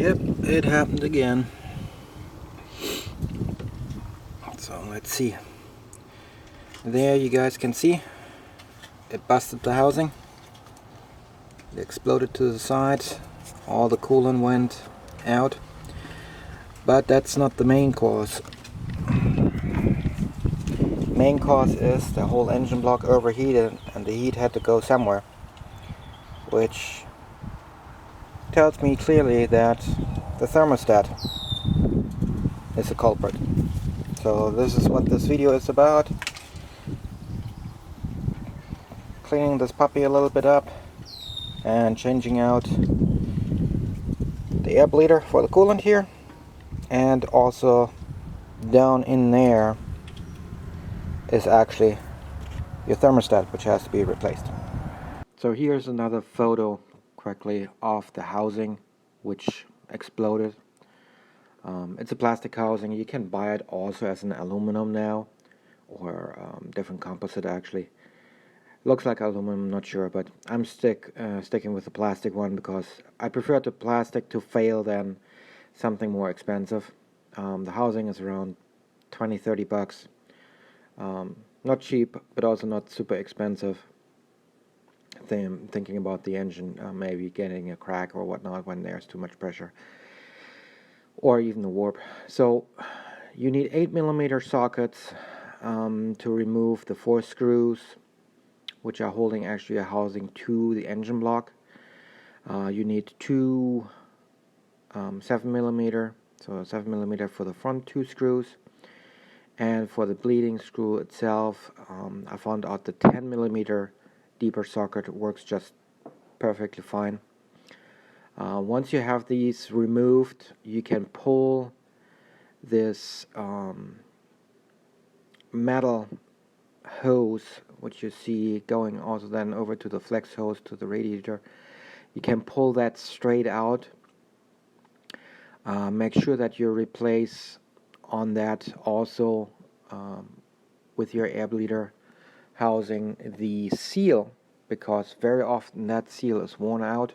Yep, it happened again. So let's see. There you guys can see it busted the housing. It exploded to the side. All the coolant went out. But that's not the main cause. Main cause is the whole engine block overheated and the heat had to go somewhere, which tells me clearly that the thermostat is the culprit. So this is what this video is about. Cleaning this puppy a little bit up and changing out the air bleeder for the coolant here, and also down in there is actually your thermostat, which has to be replaced. So here's another photo quickly of the housing which exploded. It's a plastic housing. You can buy it also as an aluminum now, or different composite actually. Looks like aluminum, not sure, but I'm sticking with the plastic one because I prefer the plastic to fail than something more expensive. The housing is around 20-30 bucks. Not cheap, but also not super expensive. Thinking about the engine maybe getting a crack or whatnot when there's too much pressure, or even a warp. So you need 8mm sockets to remove the 4 screws which are holding actually a housing to the engine block. You need 2 7mm, so 7mm for the front 2 screws, and for the bleeding screw itself, I found out the 10mm deeper socket works just perfectly fine. Once you have these removed, you can pull this metal hose, which you see going also then over to the flex hose to the radiator. You can pull that straight out. Make sure that you replace on that also with your air bleeder housing the seal, because very often that seal is worn out.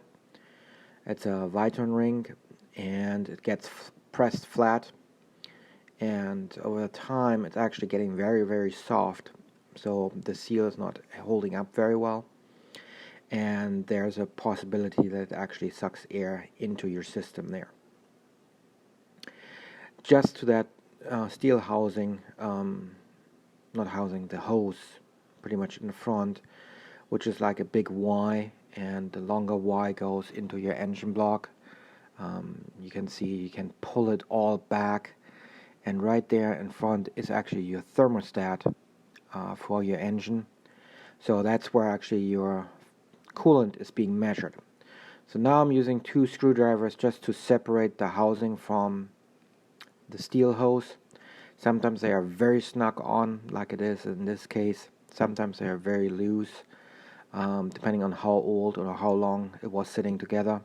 It's a Viton ring and it gets pressed flat, and over time it's actually getting very, very soft, so the seal is not holding up very well, and there's a possibility that it actually sucks air into your system there. Just to that steel housing, not housing, the hose pretty much in the front, which is like a big Y, and the longer Y goes into your engine block. You can see you can pull it all back, and right there in front is actually your thermostat for your engine. So that's where actually your coolant is being measured. So now I'm using 2 screwdrivers just to separate the housing from the steel hose. Sometimes they are very snug on, like it is in this case. Sometimes they are very loose, depending on how old or how long it was sitting together.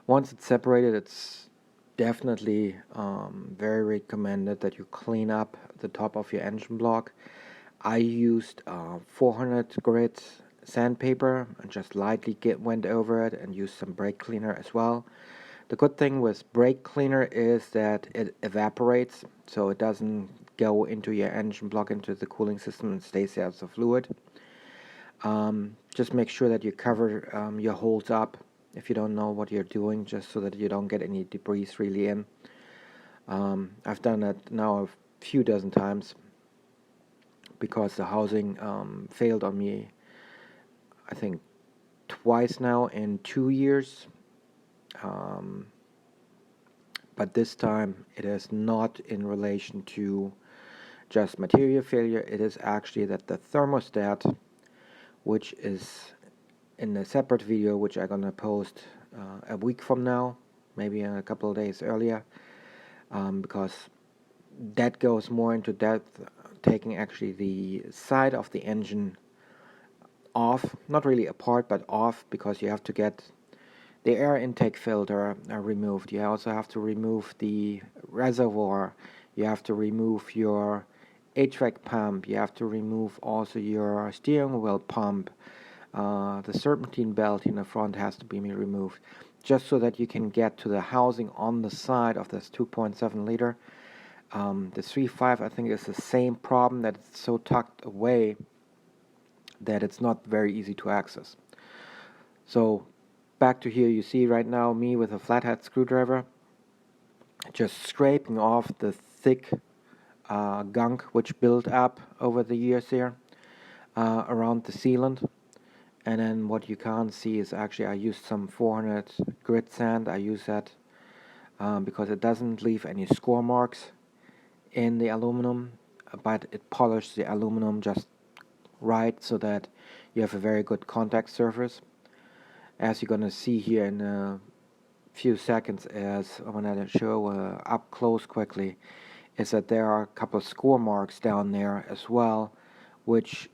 Once it's separated, it's definitely very recommended that you clean up the top of your engine block. I used 400 grit sandpaper and just lightly went over it, and used some brake cleaner as well. The good thing with brake cleaner is that it evaporates, so it doesn't go into your engine block, into the cooling system, and stays there as a fluid. Just make sure that you cover your holes up if you don't know what you're doing, just so that you don't get any debris really in. I've done that now a few dozen times because the housing failed on me, I think, twice now in 2 years. But this time it is not in relation to just material failure. It is actually that the thermostat, which is in a separate video which I'm gonna post a week from now, maybe a couple of days earlier, because that goes more into depth, taking actually the side of the engine off, not really apart but off, because you have to get the air intake filter removed. You also have to remove the reservoir. You have to remove your HVAC pump. You have to remove also your steering wheel pump. the serpentine belt in the front has to be removed, just so that you can get to the housing on the side of this 2.7 liter. The 3.5, I think, is the same problem, that it's so tucked away that it's not very easy to access. So back to here, you see right now me with a flathead screwdriver just scraping off the thick gunk which built up over the years here around the sealant. And then what you can't see is actually I used some 400 grit sand. I use that because it doesn't leave any score marks in the aluminum, but it polished the aluminum just right so that you have a very good contact surface. As you're gonna see here in a few seconds, as when I show up close quickly, is that there are a couple of score marks down there as well, which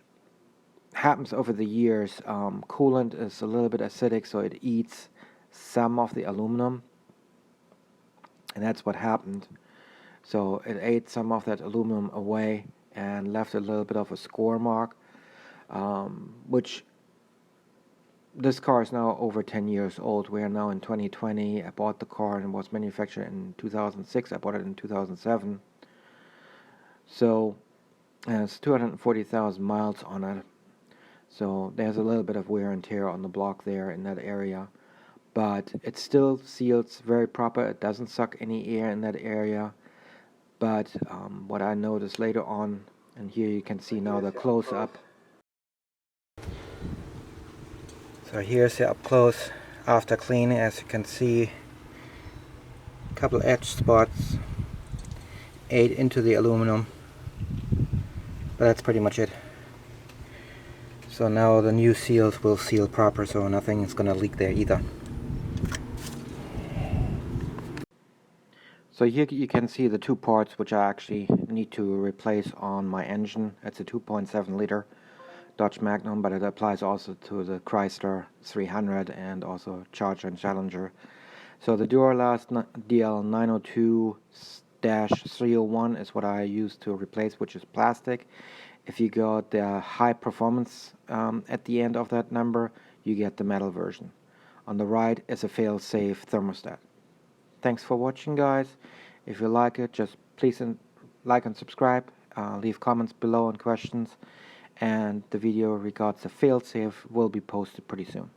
happens over the years. Coolant is a little bit acidic, so it eats some of the aluminum, and that's what happened. So it ate some of that aluminum away and left a little bit of a score mark, which this car is now over 10 years old. We are now in 2020. I bought the car and it was manufactured in 2006. I bought it in 2007. So it's 240,000 miles on it. So there's a little bit of wear and tear on the block there in that area. But it still seals very proper. It doesn't suck any air in that area. But what I noticed later on, and here you can see now the close-up. So here's the up close after cleaning. As you can see, a couple edge spots ate into the aluminum, but that's pretty much it. So now the new seals will seal proper, so nothing is gonna leak there either. So here you can see the two parts which I actually need to replace on my engine. It's a 2.7 liter Dodge Magnum, but it applies also to the Chrysler 300 and also Charger and Challenger. So the Duralast DL902-301 is what I use to replace, which is plastic. If you got the high performance at the end of that number, you get the metal version. On the right is a fail-safe thermostat. Thanks for watching, guys. If you like it, just please like and subscribe. Leave comments below and questions. And the video regards the failsafe will be posted pretty soon.